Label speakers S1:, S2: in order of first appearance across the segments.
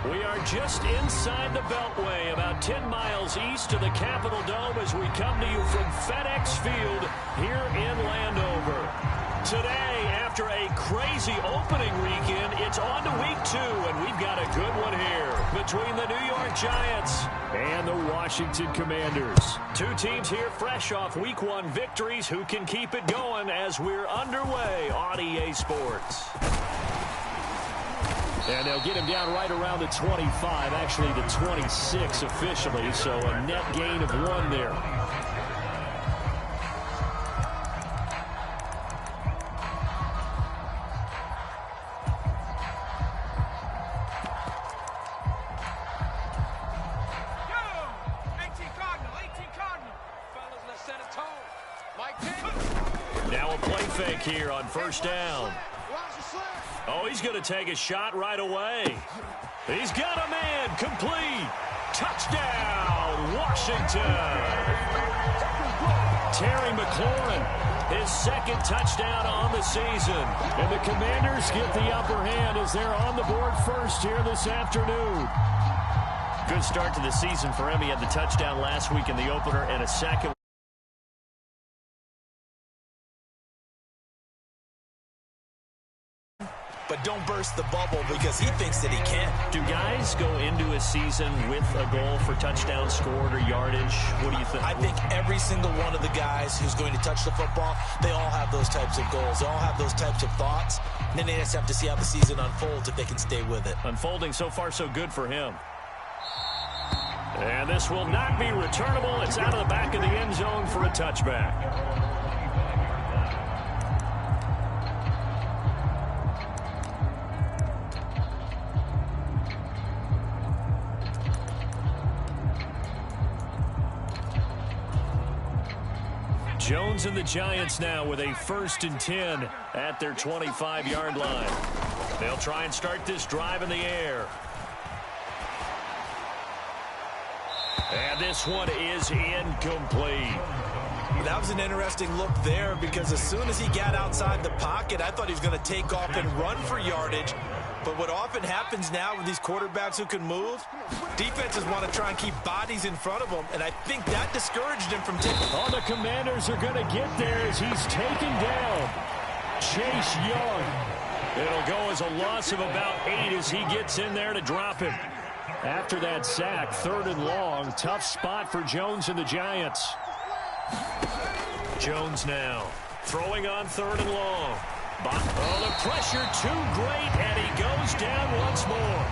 S1: We are just inside the Beltway, about 10 miles east of the Capitol Dome as we come to you from FedEx Field here in Landover. Today, after a crazy opening weekend, it's on to week 2, and we've got a good one here between the New York Giants and the Washington Commanders. Two teams here fresh off week 1 victories who can keep it going as we're underway on EA Sports. And they'll get him down right around the 25, actually the 26 officially, so a net gain of 1 there. Now a play fake here on first down. Oh, he's going to take a shot right away. He's got a man. Complete. Touchdown, Washington. Terry McLaurin, his second touchdown on the season. And the Commanders get the upper hand as they're on the board first here this afternoon. Good start to the season for him. He had the touchdown last week in the opener and a second.
S2: But don't burst the bubble because he thinks that he can.
S1: Do guys go into a season with a goal for touchdown scored or yardage? What do you think?
S2: I think every single one of the guys who's going to touch the football, they all have those types of goals. They all have those types of thoughts. And then they just have to see how the season unfolds if they can stay with it.
S1: Unfolding so far so good for him. And this will not be returnable. It's out of the back of the end zone for a touchback. Jones and the Giants now with a 1st and 10 at their 25-yard line. They'll try and start this drive in the air. And this one is incomplete.
S2: That was an interesting look there because as soon as he got outside the pocket, I thought he was going to take off and run for yardage. But what often happens now with these quarterbacks who can move, defenses want to try and keep bodies in front of them, and I think that discouraged him from taking.
S1: Oh, the Commanders are going to get there as he's taken down. Chase Young. It'll go as a loss of about 8 as he gets in there to drop him. After that sack, 3rd and long, tough spot for Jones and the Giants. Jones now throwing on 3rd and long. Oh, the pressure too great, and he goes down once more.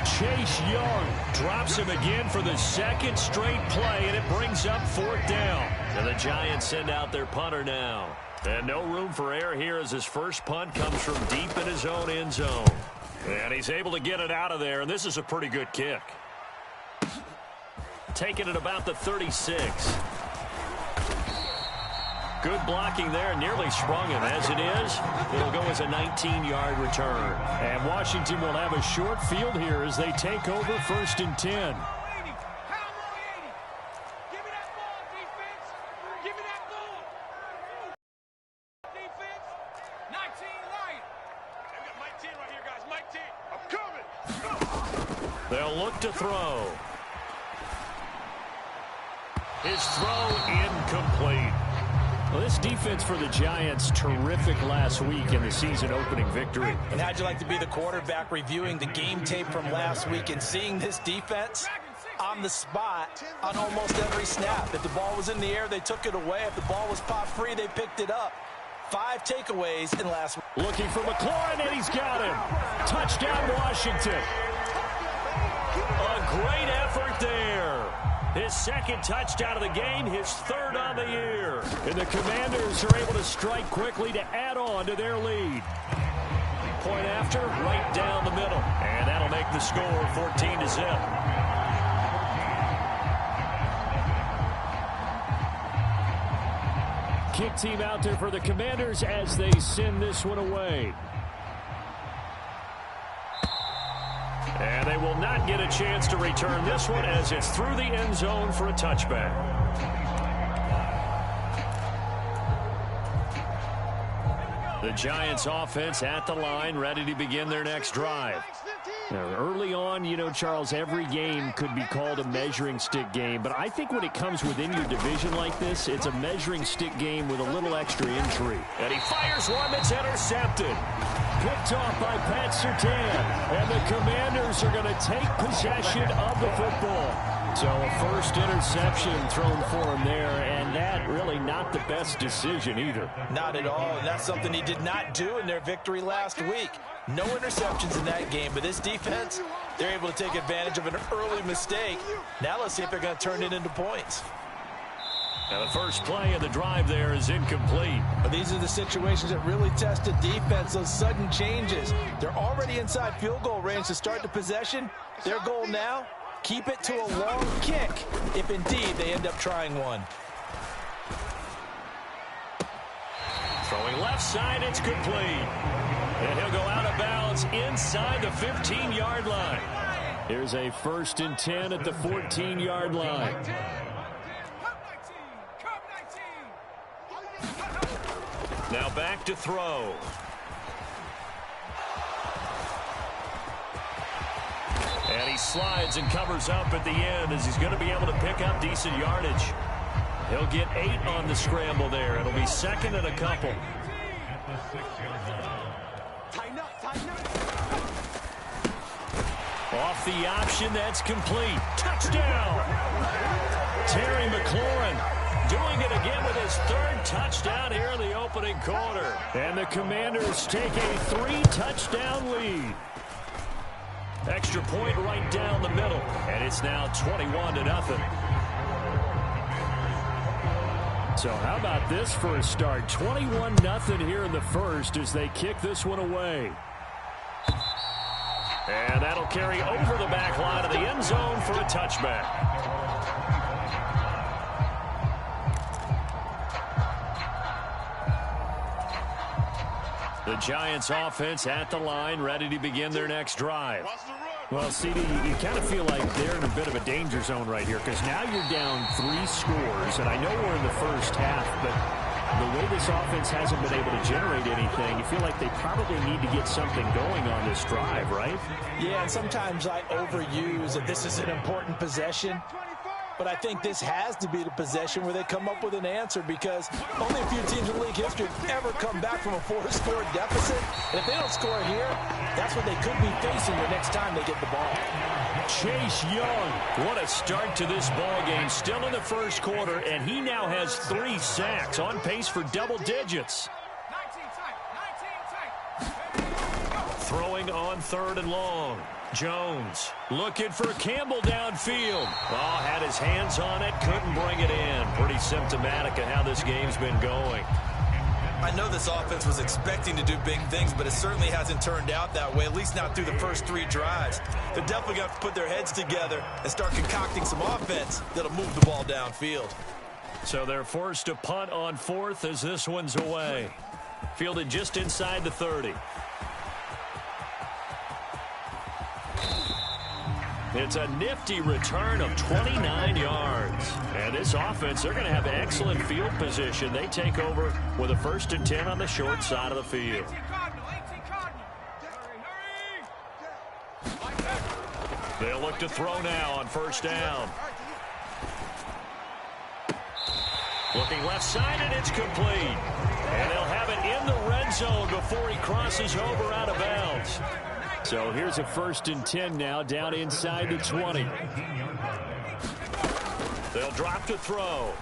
S1: Chase Young drops him again for the 2nd straight play, and it brings up 4th down. And the Giants send out their punter now. And no room for error here as his first punt comes from deep in his own end zone. And he's able to get it out of there, and this is a pretty good kick. Taking it about the 36. Good blocking there, nearly sprung him. As it is, it'll go as a 19-yard return. And Washington will have a short field here as they take over 1st and 10. They'll look to throw. His throw incomplete. Well, this defense for the Giants, terrific last week in the season-opening victory.
S2: And how'd you like to be the quarterback reviewing the game tape from last week and seeing this defense on the spot on almost every snap? If the ball was in the air, they took it away. If the ball was popped free, they picked it up. 5 takeaways in last week.
S1: Looking for McLaurin, and he's got him. Touchdown, Washington. A great effort there. His 2nd touchdown of the game, his 3rd on the year. And the Commanders are able to strike quickly to add on to their lead. Point after, right down the middle. And that'll make the score 14-0. Kick team out there for the Commanders as they send this one away. And they will not get a chance to return this one as it's through the end zone for a touchback. The Giants offense at the line, ready to begin their next drive. Now, early on, you know, Charles, every game could be called a measuring stick game. But I think when it comes within your division like this, it's a measuring stick game with a little extra intrigue. And he fires one that's intercepted. Picked off by Pat Surtain. And the Commanders are going to take possession of the football. So a first interception thrown for him there, and that really not the best decision either.
S2: Not at all, and that's something he did not do in their victory last week. No interceptions in that game, but this defense, they're able to take advantage of an early mistake. Now let's see if they're going to turn it into points.
S1: Now the first play of the drive there is incomplete.
S2: But these are the situations that really test a defense, those sudden changes. They're already inside field goal range to start the possession. Their goal now, keep it to a long kick, if indeed they end up trying one.
S1: Throwing left side, it's complete. And he'll go out of bounds inside the 15-yard line. Here's a 1st and 10 at the 14-yard line. Now back to throw. And he slides and covers up at the end as he's going to be able to pick up decent yardage. He'll get 8 on the scramble there. It'll be 2nd and a couple. Off the option, that's complete. Touchdown! Terry McLaurin doing it again with his 3rd touchdown here in the opening quarter. And the Commanders take a 3-touchdown lead. Extra point right down the middle, and it's now 21-0. So how about this for a start? 21-0 here in the first as they kick this one away. And that'll carry over the back line of the end zone for a touchback. The Giants offense at the line, ready to begin their next drive. Well, CD, you kind of feel like they're in a bit of a danger zone right here because now you're down 3 scores, and I know we're in the first half, but the way this offense hasn't been able to generate anything, you feel like they probably need to get something going on this drive, right?
S2: Yeah, and sometimes I overuse that this is an important possession. But I think this has to be the possession where they come up with an answer because only a few teams in league history have ever come back from a 4-score deficit. And if they don't score here, that's what they could be facing the next time they get the ball.
S1: Chase Young, what a start to this ball game. Still in the first quarter, and he now has 3 sacks, on pace for double digits. Throwing on 3rd and long. Jones looking for Campbell downfield. Oh, had his hands on it, couldn't bring it in. Pretty symptomatic of how this game's been going.
S2: I know this offense was expecting to do big things, but it certainly hasn't turned out that way, at least not through the first 3 drives. They're definitely going to have to put their heads together and start concocting some offense that'll move the ball downfield.
S1: So they're forced to punt on 4th as this one's away. Fielded just inside the 30. It's a nifty return of 29 yards. And this offense, they're going to have excellent field position. They take over with a 1st and 10 on the short side of the field. They'll look to throw now on 1st down. Looking left side, and it's complete. And they'll have it in the red zone before he crosses over out of bounds. So here's a 1st and 10 now, down inside the 20. They'll drop to throw.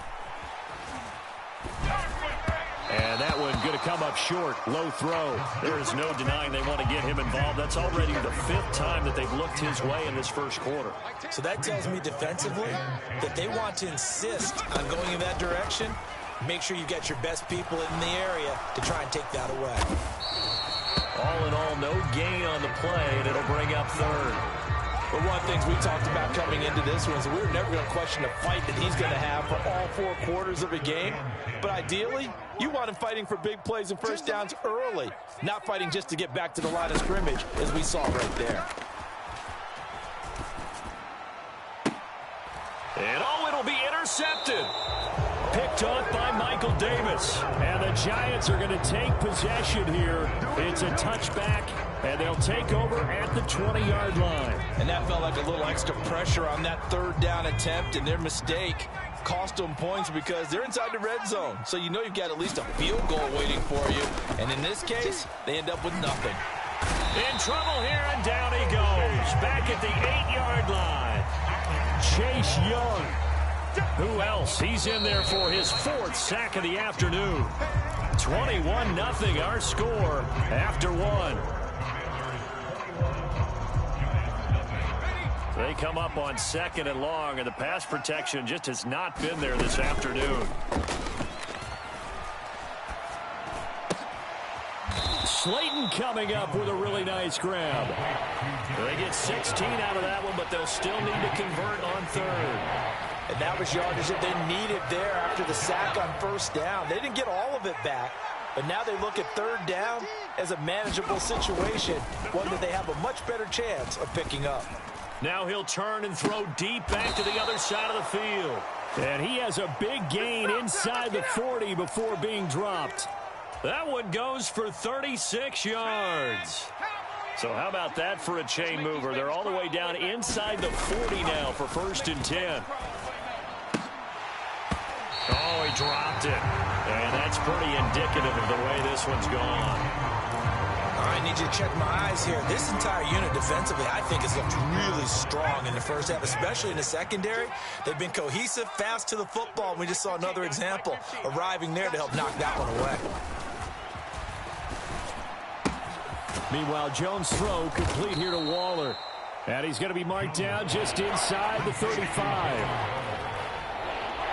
S1: And that one going to come up short. Low throw. There is no denying they want to get him involved. That's already the 5th time that they've looked his way in this first quarter.
S2: So that tells me defensively that they want to insist on going in that direction. Make sure you get your best people in the area to try and take that away.
S1: All in all, no gain on the play, and it'll bring up 3rd.
S2: But one of the things we talked about coming into this one is we were never going to question the fight that he's going to have for all 4 quarters of a game. But ideally, you want him fighting for big plays and 1st downs early, not fighting just to get back to the line of scrimmage, as we saw right there.
S1: And oh, it'll be intercepted. picked off by Michael Davis. And the Giants are going to take possession here. It's a touchback, and they'll take over at the 20-yard line.
S2: And that felt like a little extra pressure on that third down attempt, and their mistake cost them points because they're inside the red zone. So you know you've got at least a field goal waiting for you. And in this case, they end up with nothing.
S1: In trouble here, and down he goes. Back at the 8-yard line. Chase Young. Who else? He's in there for his 4th sack of the afternoon. 21-0 our score after 1. They come up on 2nd and long, and the pass protection just has not been there this afternoon. Slayton coming up with a really nice grab. They get 16 out of that one, but they'll still need to convert on 3rd.
S2: And that was yardage that they needed there after the sack on 1st down. They didn't get all of it back, but now they look at 3rd down as a manageable situation, one that they have a much better chance of picking up.
S1: Now he'll turn and throw deep back to the other side of the field. And he has a big gain inside the 40 before being dropped. That one goes for 36 yards. So how about that for a chain mover? They're all the way down inside the 40 now for 1st and 10. Oh, he dropped it. And that's pretty indicative of the way this one's gone.
S2: I need you to check my eyes here. This entire unit defensively, I think, has looked really strong in the first half, especially in the secondary. They've been cohesive, fast to the football. We just saw another example arriving there to help knock that one away.
S1: Meanwhile, Jones' throw complete here to Waller. And he's going to be marked down just inside the 35.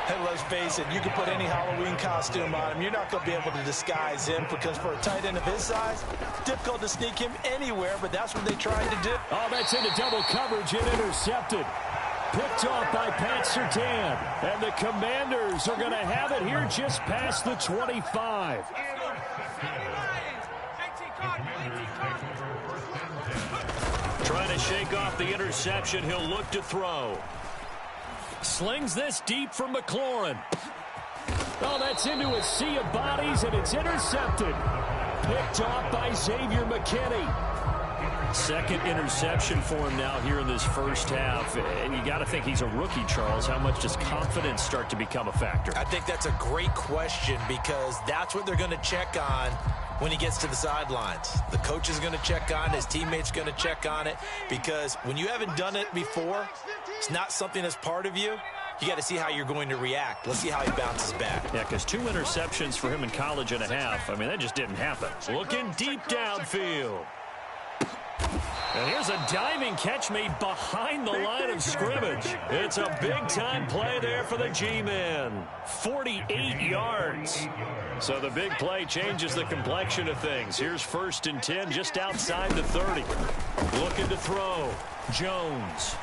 S2: And let's face it, you can put any Halloween costume on him. You're not going to be able to disguise him because for a tight end of his size, difficult to sneak him anywhere, but that's what they tried to do.
S1: Oh, that's into double coverage and intercepted. Picked off by Pat Surtain. And the Commanders are going to have it here just past the 25. Trying to shake off the interception. He'll look to throw. Slings this deep from McLaurin. Oh, that's into a sea of bodies, and it's intercepted. Picked off by Xavier McKinney. 2nd interception for him now here in this first half. And you got to think he's a rookie, Charles. How much does confidence start to become a factor?
S2: I think that's a great question because that's what they're going to check on when he gets to the sidelines. The coach is going to check on it. His teammates going to check on it because when you haven't done it before, it's not something that's part of you. You got to see how you're going to react. Let's see how he bounces back.
S1: Yeah, because 2 interceptions for him in college and a half. I mean, that just didn't happen. Looking deep downfield. And here's a diving catch made behind the line of scrimmage. It's a big-time play there for the G-men. 48 yards. So the big play changes the complexion of things. Here's 1st and 10 just outside the 30. Looking to throw. Jones.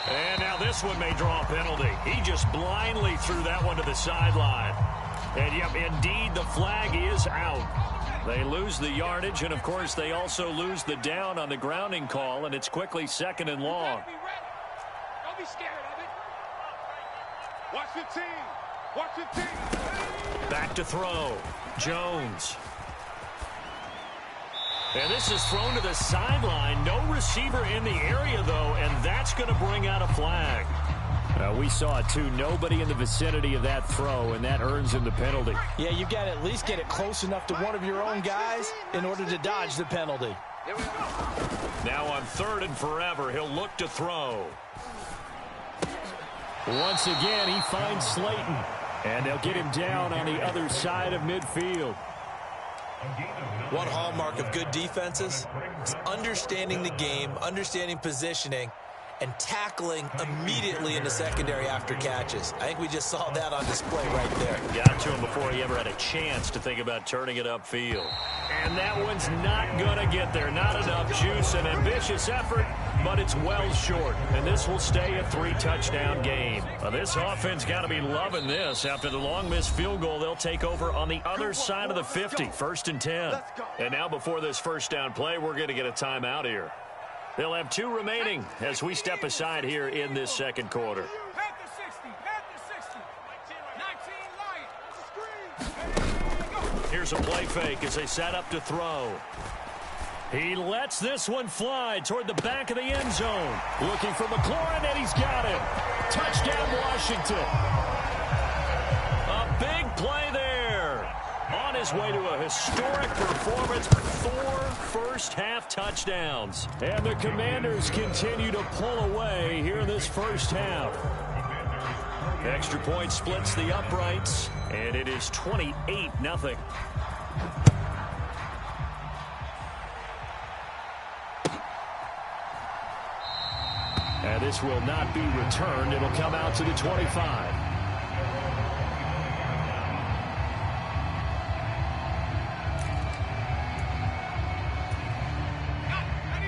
S1: And now this one may draw a penalty. He just blindly threw that one to the sideline. And, yep, indeed, the flag is out. They lose the yardage, and, of course, they also lose the down on the grounding call, and it's quickly 2nd and long.
S3: Don't be scared of it. Watch the team. Watch the team.
S1: Back to throw. Jones. And this is thrown to the sideline. No receiver in the area, though, and that's going to bring out a flag. We saw it, too. Nobody in the vicinity of that throw, and that earns him the penalty.
S2: Yeah, you've got to at least get it close enough to one of your own guys in order to dodge the penalty.
S1: Now on 3rd and forever, he'll look to throw. Once again, he finds Slayton, and they'll get him down on the other side of midfield.
S2: One hallmark of good defenses is understanding the game, understanding positioning, and tackling immediately in the secondary after catches. I think we just saw that on display right there.
S1: Got to him before he ever had a chance to think about turning it upfield. And that one's not going to get there. Not enough juice, an ambitious effort, but it's well short. And this will stay a 3-touchdown game. Well, this offense got to be loving this. After the long missed field goal, they'll take over on the other side of the 50, 1st and 10. And now before this first down play, we're going to get a timeout here. They'll have 2 remaining as we step aside here in this second quarter. Here's a play fake as they set up to throw. He lets this one fly toward the back of the end zone. Looking for McLaurin, and he's got it. Touchdown, Washington. A big play there. On his way to a historic performance, 4 first-half touchdowns. And the Commanders continue to pull away here in this first half. Extra point splits the uprights, and it is 28-0. And this will not be returned. It'll come out to the 25.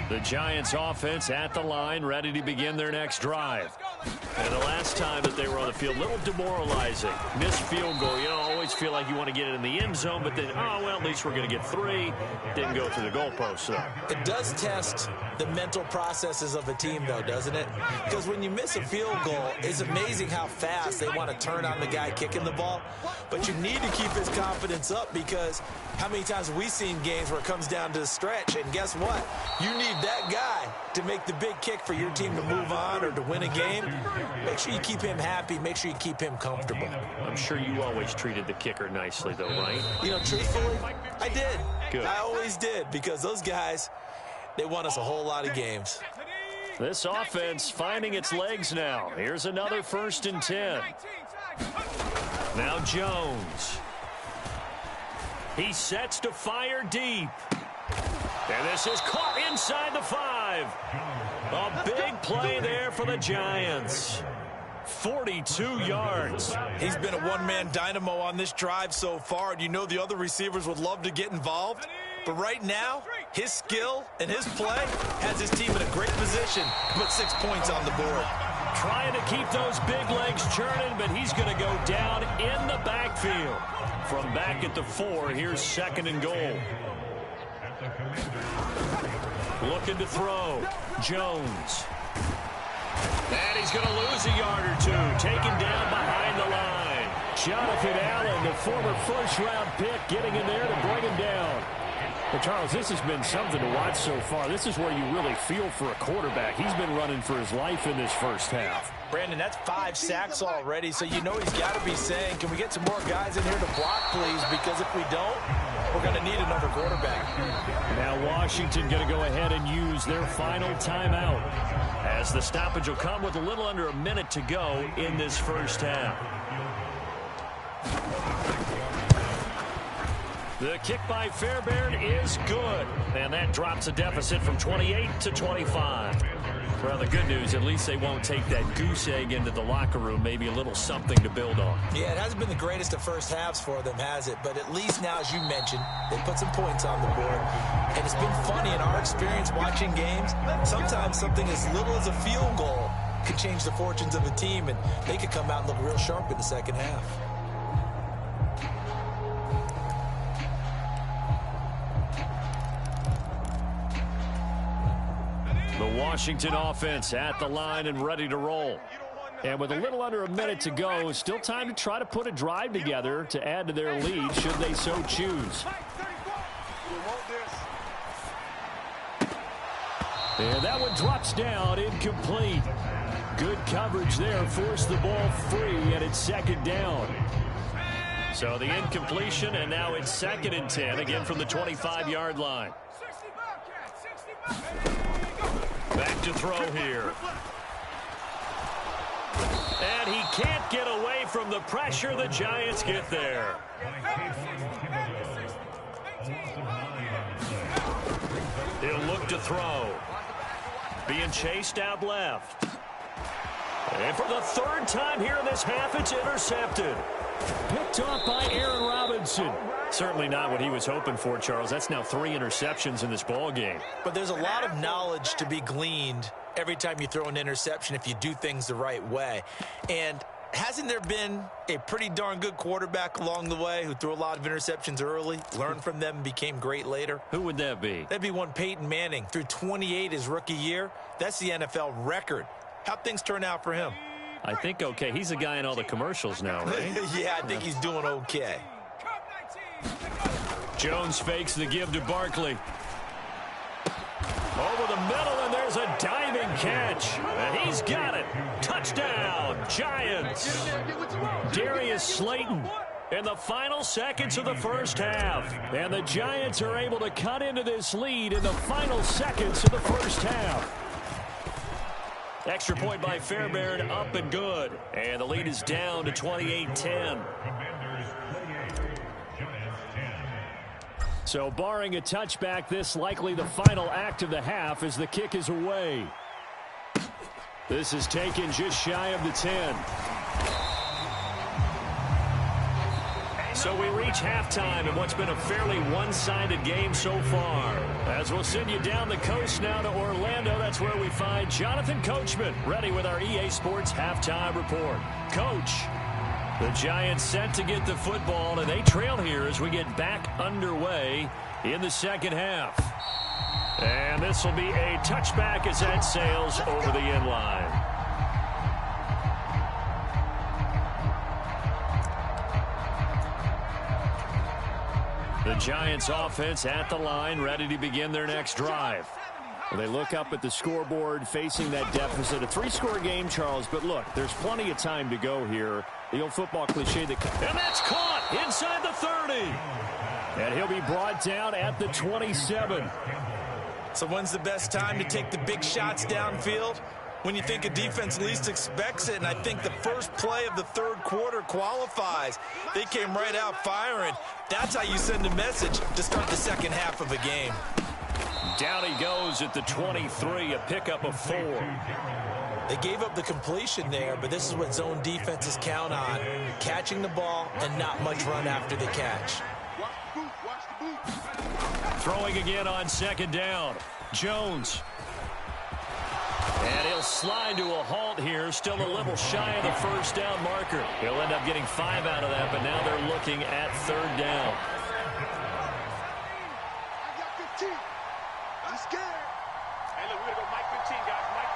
S1: The Giants offense at the line, ready to begin their next drive. And the last time that they were on the field, a little demoralizing. Missed field goal. You know, always feel like you want to get it in the end zone, but then, oh, well, at least we're going to get 3. Didn't go through the goalpost, though.
S2: It does test the mental processes of a team, though, doesn't it? Because when you miss a field goal, it's amazing how fast they want to turn on the guy kicking the ball. But you need to keep his confidence up, because how many times have we seen games where it comes down to the stretch, and guess what? You need that guy to make the big kick for your team to move on or to win a game. Make sure you keep him happy. Make sure you keep him comfortable.
S1: I'm sure you always treated the kicker nicely, though, right?
S2: You know, truthfully, I did.
S1: Good.
S2: I always did, because those guys, they won us a whole lot of games.
S1: This offense finding its legs now. Here's another 1st and 10. Now Jones. He sets to fire deep. And this is caught inside the 5. A big play there for the Giants. 42 yards.
S2: He's been a one-man dynamo on this drive so far, and you know the other receivers would love to get involved. But right now, his skill and his play has his team in a great position to put 6 points on the board.
S1: Trying to keep those big legs churning, but he's going to go down in the backfield. From back at the 4, here's 2nd and goal. Looking to throw. Jones. And he's going to lose a yard or 2. Taken down behind the line. Jonathan Allen, the former first-round pick, getting in there to bring him down. Well, Charles, this has been something to watch so far. This is where you really feel for a quarterback. He's been running for his life in this first half.
S2: Brandon, that's 5 sacks already, so you know he's got to be saying, can we get some more guys in here to block, please? Because if we don't, we're going to need another quarterback.
S1: Now Washington going to go ahead and use their final timeout, as the stoppage will come with a little under a minute to go in this first half. The kick by Fairbairn is good, and that drops a deficit from 28 to 25. Well, the good news, at least they won't take that goose egg into the locker room. Maybe a little something to build on. Yeah, it hasn't been the greatest of first halves for them, has it? But at least now, as you mentioned, they put some points on the board. And it's been funny in our experience watching games. Sometimes something as little as a field goal could change the fortunes of a team, and they could come out and look real sharp in the second half. The Washington offense at the line and ready to roll. And with a little under a minute to go, still time to try to put a drive together to add to their lead should they so choose. And that one drops down, incomplete. Good coverage there, forced the ball free, and it's 2nd down. So the incompletion, and now it's 2nd and 10, again from the 25-yard line. Back to throw here. And he can't get away from the pressure. The Giants get there. He'll look to throw. Being chased out left. And for the 3rd time here in this half, it's intercepted. Picked off by Aaron Robinson. Certainly not what he was hoping for, Charles. That's now 3 interceptions in this ball game.
S2: But there's a lot of knowledge to be gleaned every time you throw an interception if you do things the right way. And hasn't there been a pretty darn good quarterback along the way who threw a lot of interceptions early, learned from them, and became great later?
S1: Who would that be?
S2: That'd be one Peyton Manning. Threw 28 his rookie year. That's the NFL record. How'd things turn out for him?
S1: I think okay. He's a guy in all the commercials now, right?
S2: Yeah, I think he's doing okay.
S1: Jones fakes the give to Barkley. Over the middle, and there's a diving catch. And he's got it. Touchdown, Giants. Darius Slayton in the final seconds of the first half. And the Giants are able to cut into this lead in the final seconds of the first half. Extra point by Fairbairn, up and good. And the lead is down to 28-10. So barring a touchback, this likely the final act of the half as the kick is away. This is taken just shy of the 10. So we reach halftime in what's been a fairly one-sided game so far. As we'll send you down the coast now to Orlando, that's where we find Jonathan Coachman ready with our EA Sports halftime report. Coach, the Giants set to get the football, and they trail here as we get back underway in the second half. And this will be a touchback as that sails over the end line. The Giants offense at the line, ready to begin their next drive. Well, they look up at the scoreboard facing that deficit. A three-score game, Charles, but look, there's plenty of time to go here. The old football cliche that... And that's caught inside the 30. And he'll be brought down at the 27.
S2: So when's the best time to take the big shots downfield? When you think a defense least expects it, and I think the first play of the third quarter qualifies. They came right out firing. That's how you send a message to start the second half of a game.
S1: Down he goes at the 23, a pickup of 4.
S2: They gave up the completion there, but this is what zone defenses count on. Catching the ball and not much run after the catch.
S1: Throwing again on second down. Jones. And he'll slide to a halt here, still a little shy of the first down marker. He'll end up getting 5 out of that, but now they're looking at third down.
S3: I got 15. I'm scared. Hey, look, we're going to go Mike 15, guys. Mike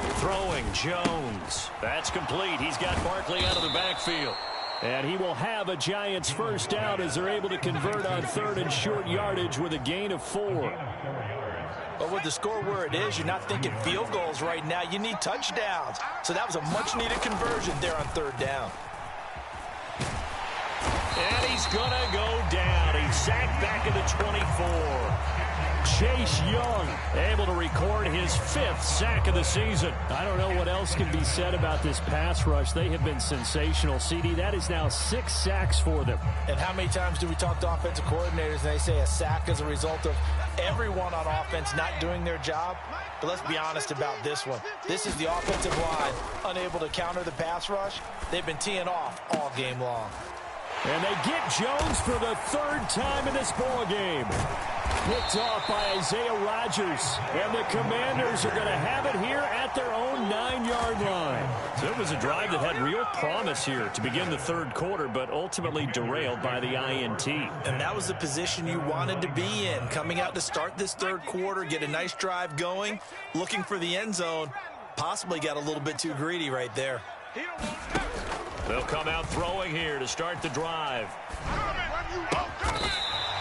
S3: 15.
S1: Throwing Jones. That's complete. He's got Barkley out of the backfield. And he will have a Giants first down as they're able to convert on third and short yardage with a gain of 4.
S2: But with the score where it is, you're not thinking field goals right now. You need touchdowns. So that was a much-needed conversion there on third down.
S1: And he's going to go down. He's sacked back at the 24. Chase Young able to record his 5th sack of the season. I don't know what else can be said about this pass rush. They have been sensational. CD, that is now 6 sacks for them.
S2: And how many times do we talk to offensive coordinators and they say a sack as a result of everyone on offense not doing their job? But let's be honest about this one. This is the offensive line unable to counter the pass rush. They've been teeing off all game long.
S1: And they get Jones for the 3rd time in this ball game. Picked off by Isaiah Rodgers. And the Commanders are going to have it here at their own 9-yard line. So it was a drive that had real promise here to begin the third quarter, but ultimately derailed by the INT.
S2: And that was the position you wanted to be in. Coming out to start this third quarter, get a nice drive going, looking for the end zone. Possibly got a little bit too greedy right there.
S1: They'll come out throwing here to start the drive.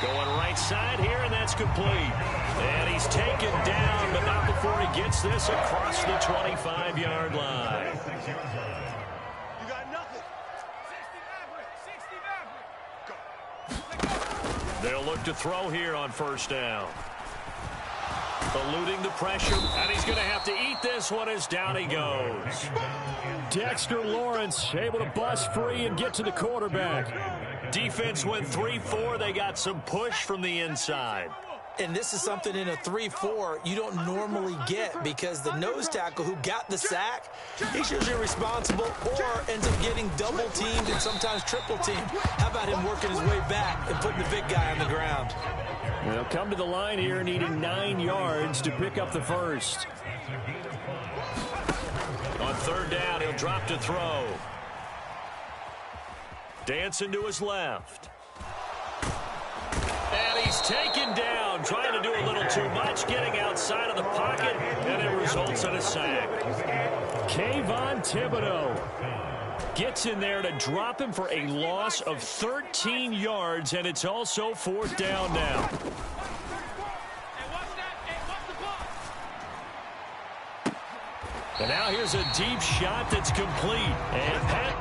S1: Going right side here, and that's complete. And he's taken down, but not before he gets this across the 25-yard line.
S3: You got nothing. 60
S1: They'll look to throw here on first down. Eluding the pressure, and he's going to have to eat this one as down he goes. Dexter Lawrence able to bust free and get to the quarterback. Defense went 3-4. They got some push from the inside.
S2: And this is something in a 3-4 you don't normally get because the nose tackle who got the sack, he's usually responsible or ends up getting double-teamed and sometimes triple-teamed. How about him working his way back and putting the big guy on the ground?
S1: They'll come to the line here needing 9 yards to pick up the first. On third down, he'll drop to throw. Dancing to his left. And he's taken down, trying to do a little too much, getting outside of the pocket, and it results in a sack. Kayvon Thibodeau. Gets in there to drop him for a loss of 13 yards, and it's also 4th down now. And now here's a deep shot that's complete. And